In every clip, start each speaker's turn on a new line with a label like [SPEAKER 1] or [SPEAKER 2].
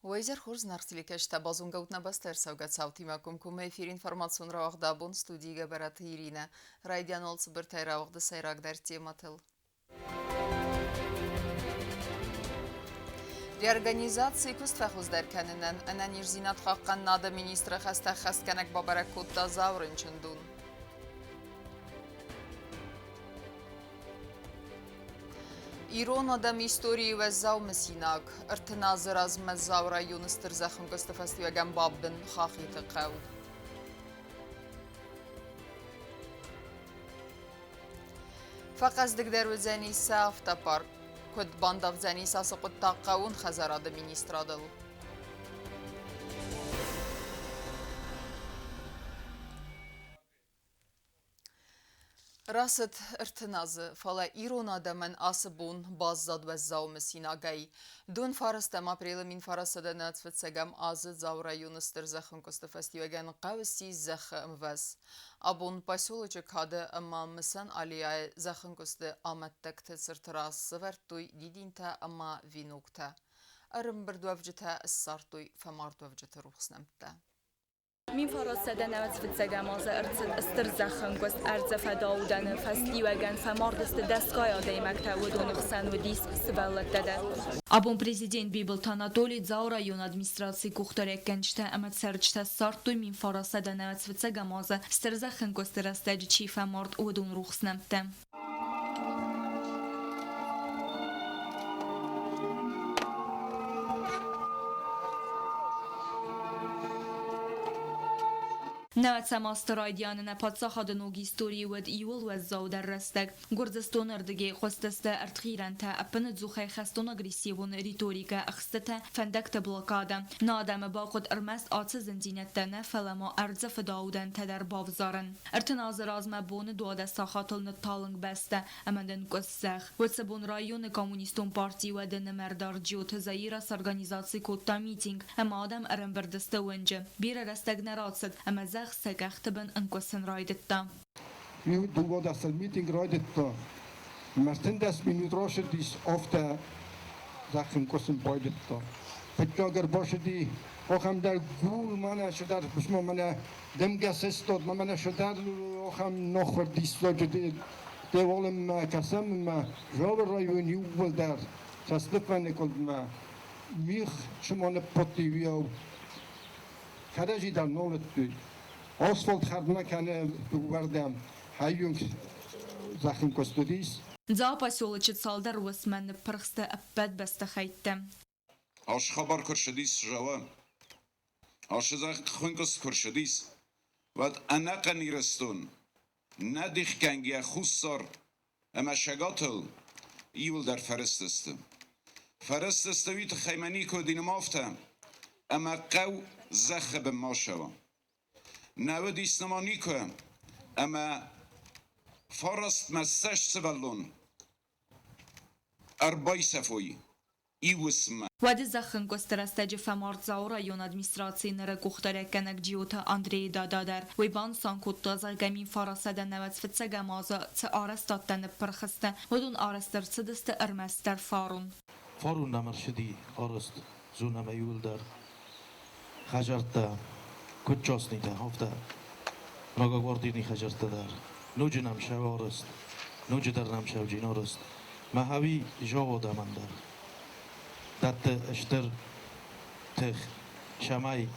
[SPEAKER 1] Уэйзер хурз нарцликеш табазун гаутна бастер савгат саути макум эфир информацион равах дабун студига барат Ирина. Райдиан олцы бір тайравахды сайрагдар тематыл. Реорганизации кустфахуздар канынан ананирзинат хаққан нада министра хаста хастканак бабарак кутта заврын чундун. ایران آدم історії و زاو مسیناک ارتنازر از مزاو رایون استرزاخم گستفستی و گم بابن خاخی تقاو فقط دکتر وزنی ساف تپار کد بانداف زنی ساس قد تاقاون خزاراد مینیسترادل راست ارتنازı fala İran adamın asıbun bazzad ve zavmı sinagay. Dün farastam april min farasada natsvetsegam azı zavra yunistır zakhın kostafestivagan qavsi zakhım vas. Abun pasyolocuk hadı ama misan aliyay zakhın kostu amattak tesirtiras sıvertuy didinta ama vinukta. Arım bir dövcüte issartuy famar dövcüte ruhsnamta.
[SPEAKER 2] Min farasada natsvetsegam azı ارتر زخم گست ارز فداودن فصلی و گن فماردست دستگاه آده مکتب و دونخسن و دیس سبالت داده.
[SPEAKER 3] Abun prezident Bibelt Anatoliy Zau rayon administrasiya kuxtarekkençte emet serçte sartuy min farasada natsvetsegam azı sterzaxın gosterastacı çifa mart u don ruxsnamte. نوتسم استرایدیان پادساخد نوگی ستوری ود ایول و زاو در رستگ گردستون اردگی خستسته ارتخیرن تا اپن زوخه خستون اگریسیون ریتوریکا اخسته فندکت بلوکاده نادم باقود ارمست آتس زنزینت دنه فلما ارز فداودن تدر باوزارن ارتنازر از مبون دواده ساخاتل نتالنگ بسته امندن گسزخ و سبون رایون کمونیستون پارتی و دن مردار جیوت زایرا سرگانیزاسی کوتا میتینگ اما آدم ارم بردسته ونجه بیر رستگ نراتسد اما زخ سگختبن انکوسن رایدتا.
[SPEAKER 4] Nu var det en meeting rajdet مرتين دست minut راشد دیس آفته زخم کسیم پایدت تا. فکر اگر باشدی آخم در گول منه شده بسم منه دمگس استاد منه شده آخم نخور دیست جدی دیوالم کسم ما جواب رایونی اول در تصدیق نکرد ما میخ شما نپاتی ویاو خرجی در نولت دوی. آسفالت خردمه کنه بردم هایون زخم کستودیس.
[SPEAKER 3] زا پاسولچت سالدر وسمن پرخسته ابد بسته خیتم.
[SPEAKER 5] آش خبر کرشدیس جوا. آش زخم خونکس کرشدیس. ود انق نیرستون. ندیخ کنگی خوصار. اما شگاتل ایول در فرستستم. فرستستویت خیمانی که دینمافتم. اما قو زخم ما شوا. نود اسنمانی که اما فرست مسش سبلون اربای صفوی ایوسم
[SPEAKER 3] ود زخن گسترستج فمارت زاو رایون ادمیستراسی نره گخترکنک جیوتا اندری دادادر و بان سانکوت تازه گمین فراسده نوت فتسگم آزا چه آرستاتن پرخسته و دون آرستر سدست ارمستر فارون
[SPEAKER 6] نمرشدی آرست زونم ایول در خجرت کجاست نیده هفته نگاواردی خجرت در نوج نمشه آرست نوج در نمشه جین آرست مهوی جاو دامن در دت اشتر تخ شمای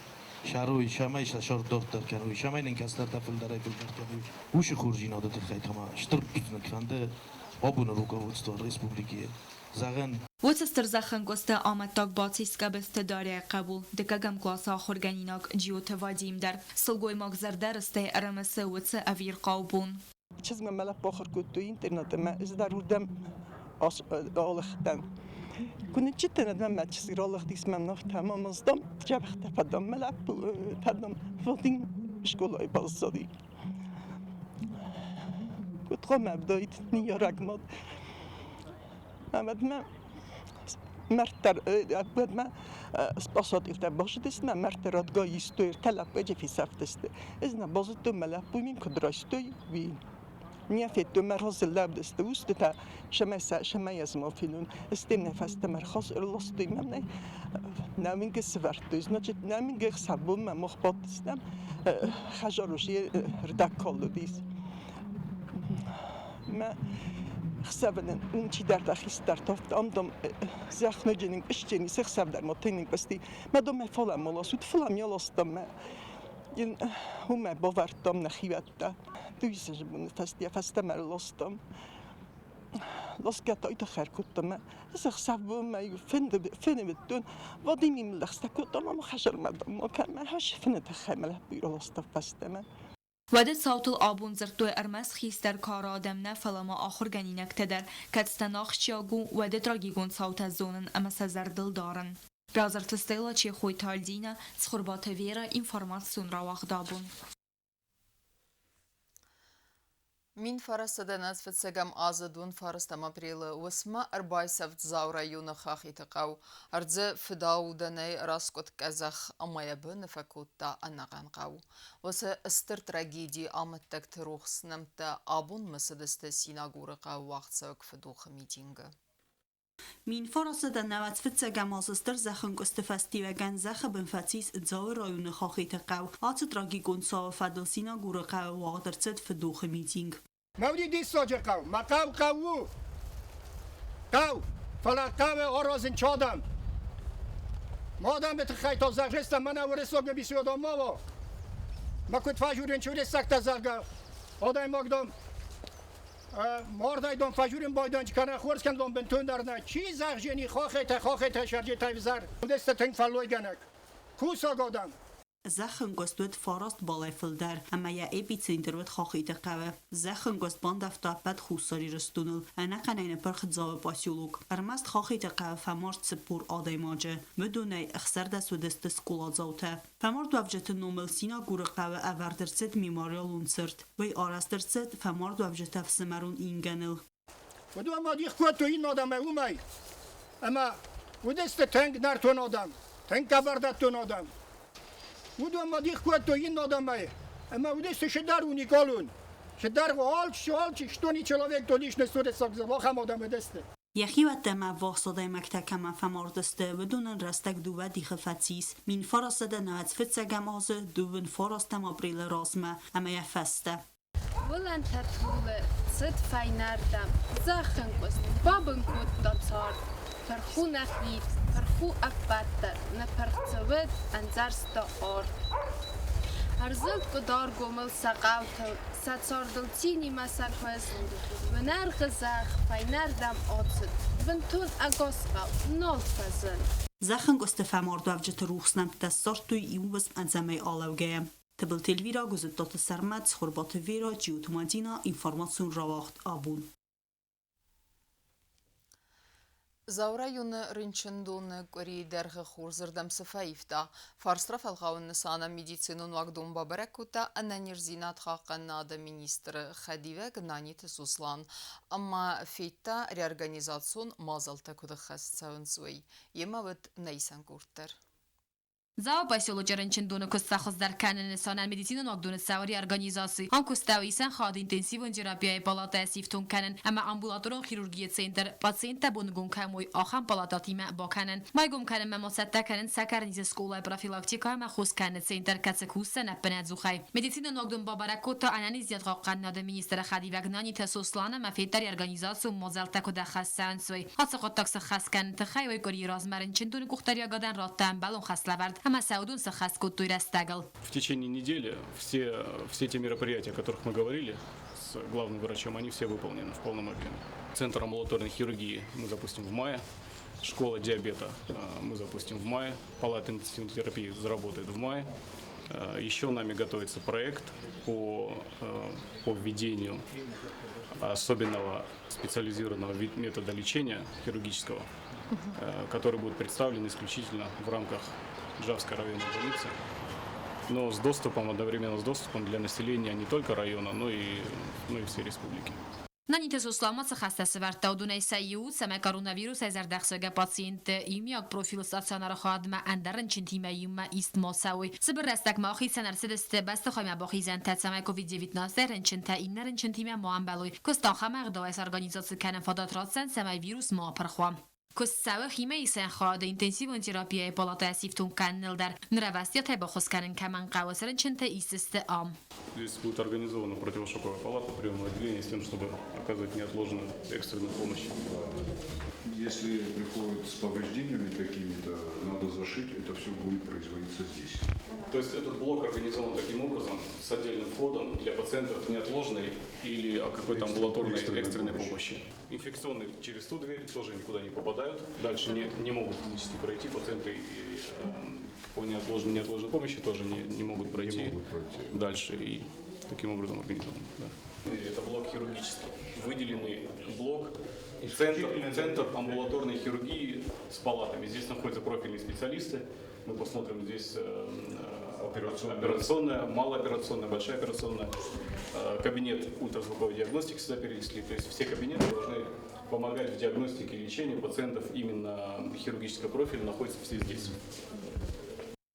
[SPEAKER 6] شروی شمای ششار دارد در کنوی شمای نکستر تفل در ایبل در کنوی وش خورجین عادت خیلی تمام اشتر بیتون کنده آبون روکا وستوار ریسپوبلیکیه زغن
[SPEAKER 3] وتستر زخن گسته آمد تاک باتیس که بسته داره قبول دکگم کلاسا خورگانیناک جیوت وادیم در سلگوی مگذر درسته ارمسه وتس اویر قابون
[SPEAKER 7] چیز من ملک باخر کد تو اینترنت من از درودم آلختم کنه چی تندم من چیزی رالخ دیس من نخ تمام ازدم جبخت پدام ملک پدام فادین شکلای بازدی کد خو مبدایت نیا رقمات من مرتر بود من اسپاسات افت باشد است من مرترات گاهی استویر طلب بچه فی سفت است از نبازت تو ملک بومین کدراشتوی وی نیا فیت مرز لب دست دوست تا شما از ما فیلون استیم نفس مرخص ارلستیم من نامین که سوارت دوست نچت نامین که سبب من مخبط استم خجالوشی ردکال دیس ما خسبنن اون چی در داخل در تافت آمدم زخم جنین اشتینی سخسب در متینی بستی مدام فلان ملاسود فلان یالاستم ما این هم باوردم نخیوت دویسش بون فست مرلاستم لاست کتای تخر کتم سخسب ما فن بدون وادی میملخست کتم اما خجل مدام ما کم هاش فن تخمله بیرلاست فستم
[SPEAKER 3] وده صوت الآبون زرتوی ارمز خیستر کار آدم نفلا ما آخر گنینک تدر کتستناخشیاگو وده تراگیگون صوت زونن اما سزردل دارن. رازر تستیلا چی خوی تالدینه سخوربات ویرا اینفورماسیون را وقت دابون.
[SPEAKER 1] Min farastadanas fitsegam azadun farastam april wasma arbaisaft zaura yuna khachitaqaw ardze fidawdanay raskot kazakh amayabun fakutta anaqanqaw wasa istir tragedi amattak truxsnamta abun masadasta sinagurqa waqtsaq fidukh meetinga
[SPEAKER 8] Min farasada navat fitsegam azastar zakhn kostefestivagan zakh benfatis zaura yuna khachitaqaw at tragigon sa fadal sinagurqa waqtertset fidukh meeting
[SPEAKER 4] مودی دیساجر قو مقاو قو فلا قو آرازن چادم مادم به تخیط زغرستم من اورسوگ بیسیو دام ما کت فجورین چوری سخت زغ آدم مقدم ماردای دام فجورین بایدان چکنه خورس کندم بنتون درنه چی زغ جنی خاخه شرجی تایوزر دست تنگ فلوی گنک کوسا گادم
[SPEAKER 8] زخن گستود فاراست بالای فلدر اما یا اپیцентр ود خاخیت قوه زخن گست باندافتا بد خوساری رستونل انا قنین پرخت زاو پاسیولوگ ارمست خاخیت قوه فمارت سپور آدای ماجه مدونه اخسر دست و دست سکولات زاوته فمارت وابجت نومل سینا گور قوه اوردرست میماریال اونسرت وی آرسترست فمارت وابجت افسمرون اینگنل
[SPEAKER 4] ودو اما دیخ کود تو این آدم اومای اما و دست تنگ نرتون آدم تنگ کبردتون آدم ودو اما دیخ کود تو این آدم بای اما و دست شدر اونی کالون شدر و حال شتونی چلاوک تو لیش نستور ساکزه واخم آدم دسته
[SPEAKER 8] یخی و دم واقصدای مکتکم فماردسته و دونن رستک دو و دیخ فتیس مین فراسده نهت فتسگم آزه دوون فراستم آبریل راسمه اما یه فسته
[SPEAKER 9] ولن تطول صد فینردم زخن کست بابن کود داتار پرخو نخید پرخو افبتر نپرخزود انزرست آرد هرزل کدار گومل سقاوتل ساتساردل تینی مسر هست و نرخ زخ فینردم آتسد ونتون اگاسقاو نال فزن
[SPEAKER 8] زخن گست فمارد وفجت روخسنم تستارت توی ایو بسم انزمه آلوگه تبل تلویرا گزد دات سرمت خوربات ویرا جیوتومادینا اینفورماسیون راوخت آبون
[SPEAKER 1] زاورا یون رنچندون قری درخ خورزردم سفایفتا فارسترف القاون نسانا مديцинун وقدون بابركوتا أن نرزينات خاقنا دا министр خديوة гнанит Суслан أما فيتا реорганизацион мазалта кудахаст саунсуй емавит нейсан куртер
[SPEAKER 3] زاو پاسیولوژی رنچندون کستاخوز در کنن نسانن مدیسین نقدون سواری ارگانیزاسی آن کستاویسن خاد اینتنسیون جرابیای بالاتا سیفتون کنن اما امبولاتورون خیروگی سنتر پاسینت بونگون کموی آخام بالاتاتی ما با کنن مایگم کنن مماسته کنن سکرنیز سکولای پروفیلاکتیکا ما خوز کنن سنتر کسکوسه نپنت زوخای مدیسین نقدون بابرکوتا انانیزیت قاقن ناد مینیستر خدیوه گنانی سوسلان ما فیتر ارگانیزاسیون مازالتا کد خاصن سوی هات خود تاکس خاص کنن تخای وی کاری رازمرنچندون کوختاریا گادن راتن بالون خاصلورد В
[SPEAKER 10] течение недели все те мероприятия, о которых мы говорили с главным врачом, они все выполнены в полном объеме. Центр амбулаторной хирургии мы запустим в мае, школа диабета мы запустим в мае, палата интенсивной терапии заработает в мае. Еще нами готовится проект по введению особенного специализированного метода лечения хирургического, который будет представлен исключительно в рамках Джавской районной больницы, но с доступом, одновременно с доступом для населения не только района, но и всей республики.
[SPEAKER 3] Նանիթ սուսլամացը խաստասը վարտաուդուն էսայիու սամե կորոնավիրուս այզար դախսոգա պացիենտ իմիակ պրոֆիլ ստացանարը խոադմա անդարն չինտիմայումա իստ մոսավույ սբր ռեստակ մախի սանարսեդստե բաստոխամյա բոխիզան թացամայ COVID-19 ընչնտա իններ ընչնտիմյա մոամբալույ կստան խամաղ դոյս օրգանիզացը կանն ֆոդատրացեն սամայ վիրուս մոապրխوام Կուսսավը խիմե իսեն խոադը ինտենսիվն թերապիայի պալատայասիվտուն կաննելդար նրավաստյա թե բոխոսկանն կաման qavasırın չնտե իսստե ամ
[SPEAKER 10] Здесь будет организована противошоковая палата приемного отделения с тем, чтобы оказывать неотложную экстренную помощь.
[SPEAKER 11] Если приходят с повреждениями какими-то, надо зашить, это все будет производиться здесь.
[SPEAKER 10] То есть этот блок организован таким образом, с отдельным входом для пациентов неотложной или какой-то амбулаторной экстренной помощи. Инфекционные через ту дверь тоже никуда не попадают, дальше не могут физически пройти, пациенты по неотложной помощи тоже не могут пройти дальше и таким образом организован. Да. Это блок хирургический, выделенный блок, центр амбулаторной хирургии с палатами. Здесь находятся профильные специалисты. Мы посмотрим здесь операционная, малооперационная, большая операционная, кабинет ультразвуковой диагностики сюда перенесли. То есть все кабинеты должны помогать в диагностике и лечении пациентов именно хирургического профиля находятся все здесь.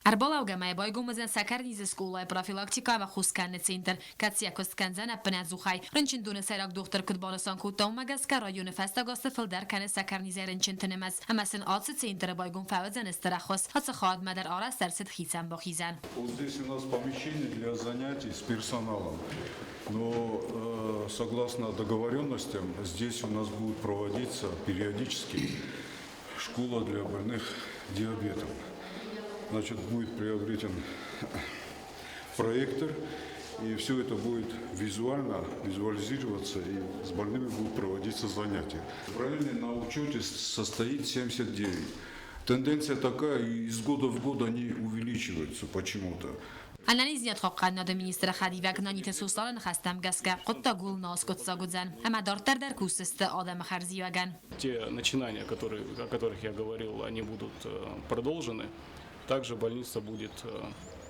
[SPEAKER 3] Арбалаугамай байгумазан сакарниз скулай профилактика ва хускан центр катсия костканзан апназухай рынчиндуны сайрак доктор кудбанасан кутамагаска районы фастагост филдар кане сакарнизер рынчинтенемаз амасын алцы центр байгум фавзан истрахос хаца хад мадар арас дарсет хисам бахизан.
[SPEAKER 11] Вот здесь у нас помещение для занятий с персоналом. Но согласно договоренностям, здесь у нас будет проводиться периодически школа для больных диабетом. Значит, будет приобретен проектор, и все это будет визуализироваться, и с больными будут проводиться занятия. Параллельно на учете состоит 79. Тенденция такая, и из года в год они увеличиваются почему-то.
[SPEAKER 3] Анализ нет хокканна до министра Хадивак нанит сусалан хастам гаска котта гул нас котса гудзан ама дартар дар кусысты адам харзиваган.
[SPEAKER 10] Те начинания, о которых я говорил, они будут продолжены. Также больница будет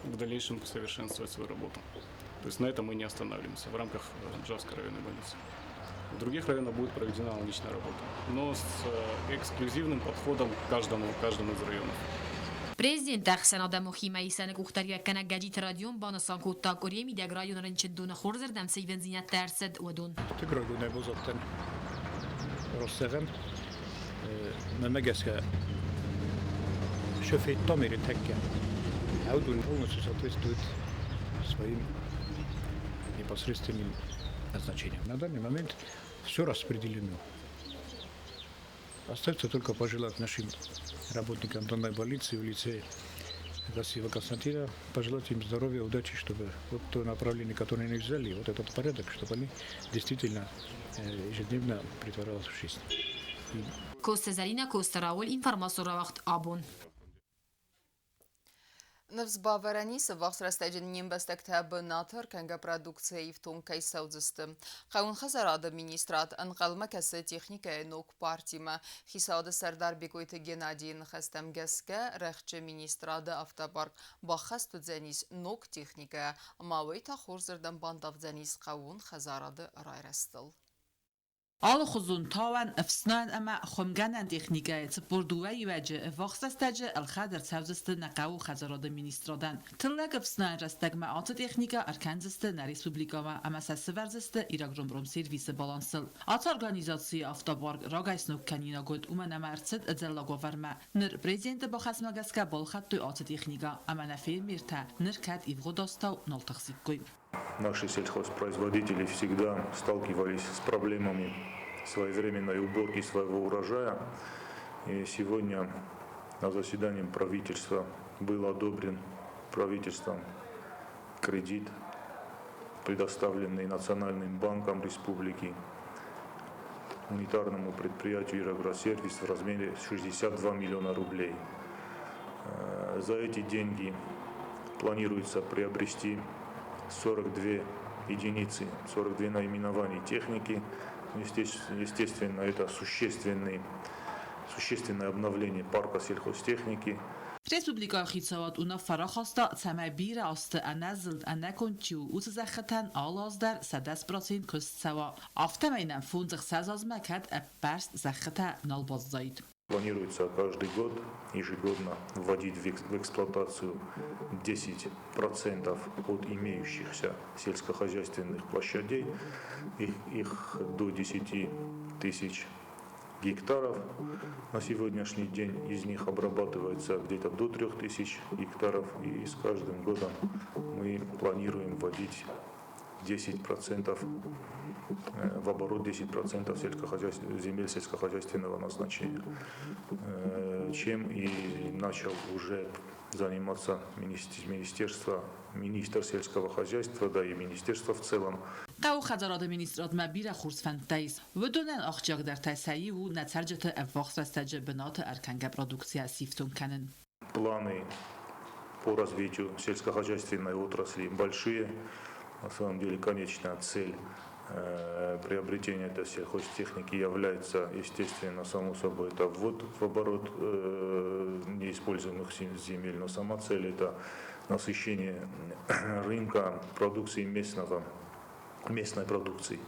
[SPEAKER 10] в дальнейшем совершенствовать свою работу. То есть на этом мы не останавливаемся в рамках Джавской районной больницы. В других районах будет проведена аналогичная работа, но с эксклюзивным подходом к каждому из районов.
[SPEAKER 3] Президент Ахсан Адаму Химаисаны кухтарьяккана гаджит радион банасан кутта кореми даг районların чендуна хорзердам сейвен зинят дәрсед удун.
[SPEAKER 12] Тиграгуна бозаттан россаган мамагаска шофет Томири Текке. Аудун полностью соответствует своим непосредственным назначениям. На данный момент все распределено. Остается только пожелать нашим работникам данной больницы в лице Василия Константина, пожелать им здоровья, удачи, чтобы вот то направление, которое они взяли, вот этот порядок, чтобы они действительно ежедневно притворялось в жизнь.
[SPEAKER 3] Коста Зарина, Коста Рауль, информацию равахт Абун.
[SPEAKER 1] Նվզբավարանիսը վաղսրաստայջն նիմբստեք թե բնաթր կանգա պրադուկցիայի վտուն կայսավձստը։ Խաղուն խզարադը մինիստրատ ընყալմը կասը տեխնիկա է նոք պարտիմը։ Խիսադը սարդար բիկոյթը գենադին խստեմ գեսկը ռեղջը մինիստրադը ավտապարկ բախաստու ձենիս նոք տեխնիկա մավույթա խորզրդն բանդավ ձենիս խաղուն խզարադը ռայրաստլ։
[SPEAKER 13] Alle gezond touwen afsnaan ama خمگان تکنیکای تپردوه یوجه وقتستاج الخادر تفزست نقاو خزراد مینیسترادن تلق afsnaan رستگ ما آت تکنیکا ارکانزست نریسپوبلیکا و اما سسورزست ایراگرام برام سرویس بالانسل آت ارگانیزاسی آفتابارگ راگایس نوکنینا گود اومن مرسد ادزلاگو ورما نر پرزیدنت با خسمگسکا بالخط تو آت تکنیکا اما نفیر میرتا نر کات ایفغو داستاو نالتخسیکوی.
[SPEAKER 14] Наши сельхозпроизводители всегда сталкивались с проблемами своевременной уборки своего урожая. И сегодня на заседании правительства был одобрен правительством кредит, предоставленный Национальным банком республики унитарному предприятию «Ирагросервис» в размере 62 миллиона рублей. За эти деньги планируется приобрести 42 единицы, 42 наименований техники. Естественно, это существенное обновление парка сельхозтехники.
[SPEAKER 13] Respublika xitsawat una farakhasta tsama bira ast anazld anakonchu uzzakhatan alazder 7% kustsawa. Автомайнам фунзах сазазмакат перст захата налбаззайд.
[SPEAKER 14] Планируется каждый год ежегодно вводить в эксплуатацию 10% от имеющихся сельскохозяйственных площадей, их до 10 тысяч гектаров. На сегодняшний день из них обрабатывается где-то до 3000 гектаров, и с каждым годом мы планируем вводить 10%, в оборот 10% земель сельскохозяйственного назначения, чем и начал уже заниматься министр сельского хозяйства, да и министерство в целом.
[SPEAKER 13] قاو خزارات مینیسترات مبیر خورسفند تایس و دونن آخجاگ در تایسایی و نترجت افاقس و استجابنات ارکنگ продукция سیفتون کنن.
[SPEAKER 14] Планы по развитию сельскохозяйственной отрасли большие. На самом деле, конечная цель приобретения этой сельхозтехники является, естественно, само собой, это ввод в оборот неиспользуемых земель, но сама цель – это насыщение рынка продукции местной продукции.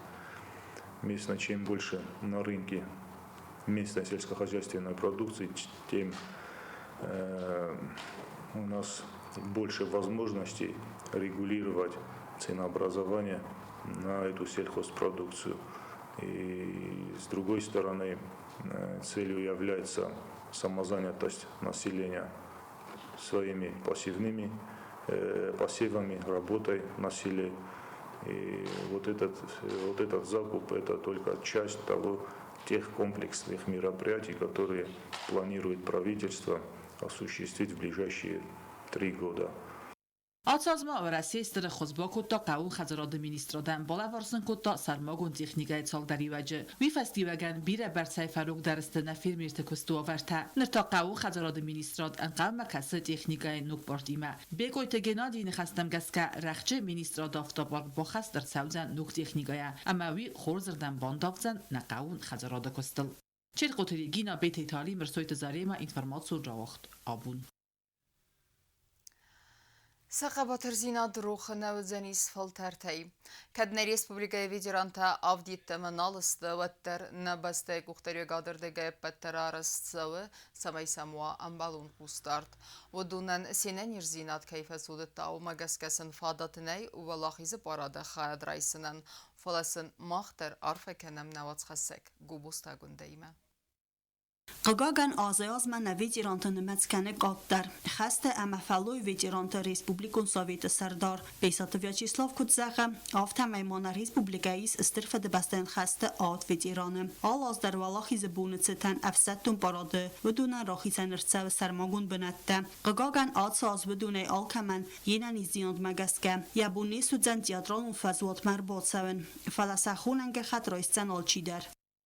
[SPEAKER 14] Местно, чем больше на рынке местной сельскохозяйственной продукции, тем у нас больше возможностей регулировать ценообразование на эту сельхозпродукцию. И с другой стороны, целью является самозанятость населения своими посевами, работой на селе. И вот этот закуп – это только часть тех комплексных мероприятий, которые планирует правительство осуществить в ближайшие 3 года.
[SPEAKER 13] آتازما و رسیستر خزبا کتا قاو خزارات مینیسترادن بالا وارسن کتا سرماگون تکنیکای چال داری وجه وی فستیوگن بیره برسای فروگ درست نفیر میرت کستو آورته نرتا قاو خزارات مینیستراد انقام مکسه تکنیکای نوک باردیمه بگوی تگنادی نخستم گست که رخچه مینیستراد آفتابار بخست در سوزن نوک تکنیکای اما وی خورزردن باندافزن نقاون خزارات کستل چیر قطری گینا بیت ایتالی مرسویت زاریما اینفرماتسو راوخت آبون
[SPEAKER 1] Սախաբաթր զինա դրոխը նավձենիս ֆալտարտայի։ Կդներ Ռեսպուբլիկայի վիդերանտա ավդիտ մնալստը վատտեր նաբաստե կուղտերի գադրդեգե պետտեր արասծավը սամայսամուա ամբալուն կուստարտ։ Ոդունեն սինեն իրզինատ կայֆեսուդը տաու մագասկեսն ֆադատնեի ու վալախիզը պարադը խայադրայսնեն ֆալասն մաղտեր արվեկենեմ նավաց խասեք գուբուստագունդեիմը։
[SPEAKER 8] Qagagan azayazma na veteranta nemetskanı qattar. Xəstə əməfəloy veteranta Respublikun Soveti Serdar Beysat Vyacheslav Kutzağa avtəməymana Respublikayis istirfədə bəstən xəstə ad veteranı. Al-azдар valaxiz bunu çətən əfsəttun paradı və dunən raxizən ırçəv sərmagun bənətdə. Qagagan ad saz və dunəy alkəmən yenən izdiyand məgəskə. Yabuni südzən teatralun fəzuat mərbot-səvən. Fələsəxunəngə xətrayisцən alçidər.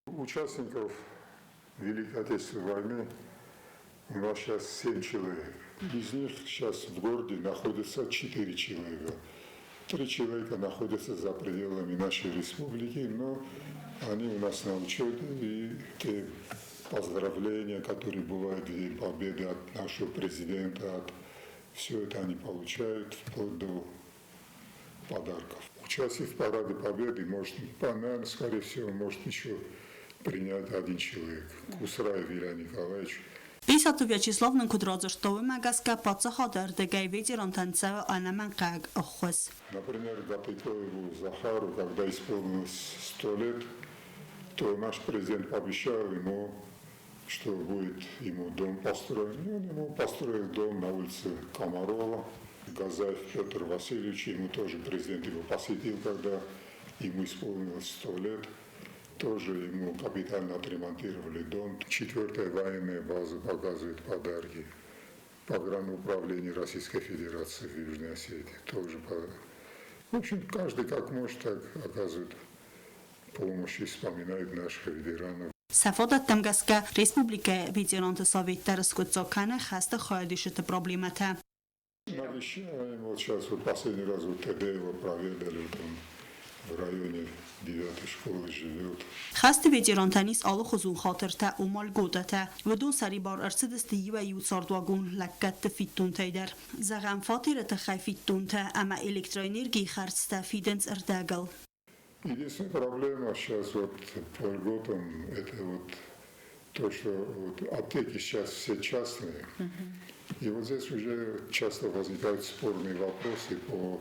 [SPEAKER 15] Участников Великой Отечественной войны у нас сейчас 7 человек. Из них сейчас в городе находится 4 человека. 3 человека находятся за пределами нашей республики, но они у нас на учете, и те поздравления, которые бывают в День Победы от нашего президента, все это они получают вплоть до подарков. Участие в Параде Победы может, наверное, скорее всего, может еще принять один человек. Кусраев Илья Николаевич.
[SPEAKER 8] Beysat Vyacheslav Kudrazırtovu məgəskə patsaxadar dəgəy veterantanцəvə anəmən qəq əxvəz.
[SPEAKER 15] Например, Гапитоеву Захару, когда исполнилось 100 лет, то наш президент пообещал ему, что будет ему дом построен. И он ему построил дом на улице Комарова. Газаев Петр Васильевич, ему тоже президент его посетил, когда ему исполнилось 100 лет. Тоже ему капитально отремонтировали дом. 4-я военная база показывает подарки. Погрануправление Российской Федерации в Южной Осетии тоже подарки. В общем, каждый как может, так оказывает помощь и вспоминает наших ветеранов.
[SPEAKER 8] Səfadat təmgəskə Respublika veterantı Sovetlər скотцоканы xəstə xayadışıtı problemətə.
[SPEAKER 15] Навещаем, вот сейчас вот последний раз вот Тедеева проведали, вот он в районе 9-й школы живет.
[SPEAKER 8] خست ветерантانис آلو خزون خاطر تا اومال گوده تا و دون سری بار ارسد ستی و یو ساردواگون لکت فیتون تایدر زغم فاتیره تخیفیتون تا اما الکترونیرگی خرست فیدنس ارداگل.
[SPEAKER 15] Единственная проблема сейчас вот по льготам это вот то, что вот аптеки сейчас все частные. И вот здесь уже часто возникают спорные вопросы по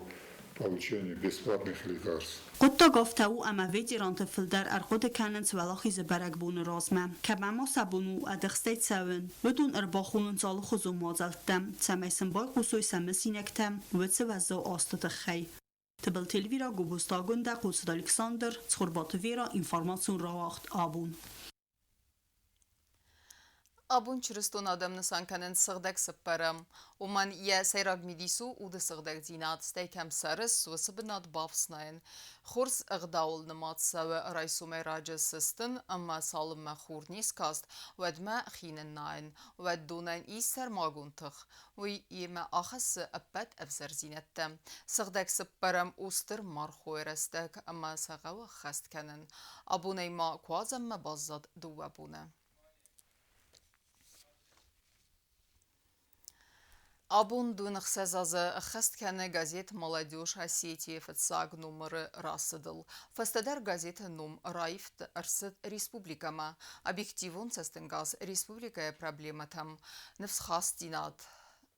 [SPEAKER 15] получению бесплатных лекарств.
[SPEAKER 8] قطع گفته او اما ветерانت فلدر ارخود کننس ولاخی زبرگ بون رازمه که ما سبونو ادخستیت سون بدون ارباخون سال خزون مازلتم سمیسن بای قصوی سمسینکتم و وزو آستت خی. تبل تلویرا گوبوستاگون در قصد الکساندر تخربات ویرا انفارماسیون راوخت آبون.
[SPEAKER 1] Abun çırıstun adamını sankanın sığdak sıpparım. Uman ya seyrag midisu u da sığdak zinat steykem sarıs ve sıbınat bafsnayn. Xurs ıgdaul nımat savi raysu meyraca sistin ama salım mexur niskast vedme xinin nayn ve dunan iser magun tıx. Ve yeme axası öppet evzer zinettem. Sığdak sıpparım ustır marxu restek ama sağav xast kanin. Abunay ma kuazem me bazzad duwabune. Абун дунах сезазы хастканы газет «Молодежь Осетии» фатсаг номеры расыдыл. Фастадар газета ном райфт арсыд республикама. Объективун састынгаз республикая проблема там. Нефсхастинат,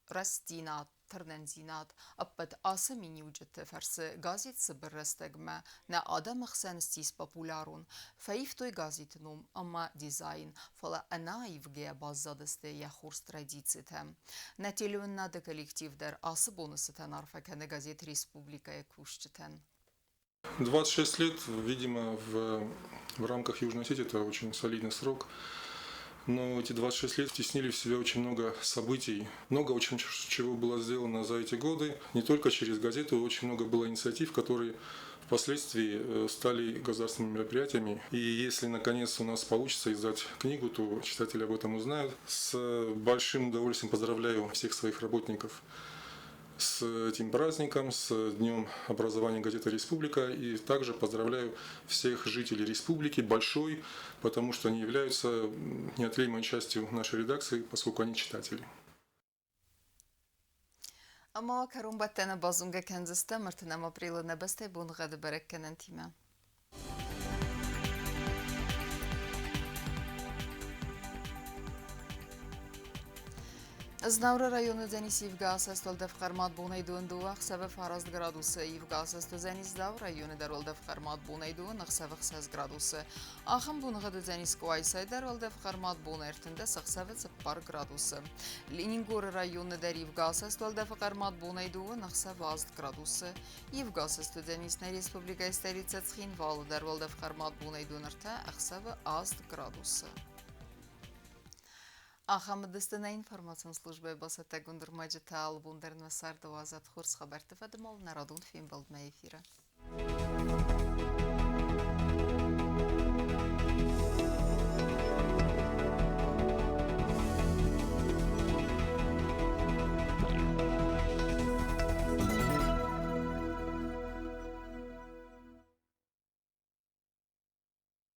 [SPEAKER 1] растинат, тырнанзинат. Аппад асы мини уджетты фарсы газет сыбыр растагма. На адам хсанстис популярун. Фаифтой газет ном, ама дизайн. Фала анаивгея баззадысты яхурс традициям. На телевизоре надо коллектив дар асы бонусы танарфа каны газет республикая кушчетен.
[SPEAKER 16] 26 лет, видимо, в рамках Южной Осетии это очень солидный срок. Но эти 26 лет теснили в себя очень много событий. Много очень чего было сделано за эти годы. Не только через газету, очень много было инициатив, которые впоследствии стали государственными мероприятиями. И если наконец у нас получится издать книгу, то читатели об этом узнают. С большим удовольствием поздравляю всех своих работников с этим праздником, с Днем образования газеты «Республика». И также поздравляю всех жителей республики, большой, потому что они являются неотъемлемой частью нашей редакции, поскольку они читатели.
[SPEAKER 1] Ama karun battana bazunga kenziste mırtınam aprila nebeste bungadı berekkenen time. Знаура районы Зенис Евгаса столдев хармат бунайдуан дуах севе фараст градусы Евгаса сто Зенис дав районы даролдев хармат бунайдуан ах севе хсез градусы ахам бунгаду Зенис Куайсай даролдев хармат бунайртында сах севе цеппар градусы Ленингор районы дар Евгаса столдев хармат бунайдуан ах севе аст градусы Евгаса сто Зенис на республика столица Цхинвал даролдев хармат бунайдуан арта ах севе аст градусы Ахамдыстына информацион службы басата гундурмаджи таал бундарын васар 12 хурс хабарты фадымол народун фим болдма эфира.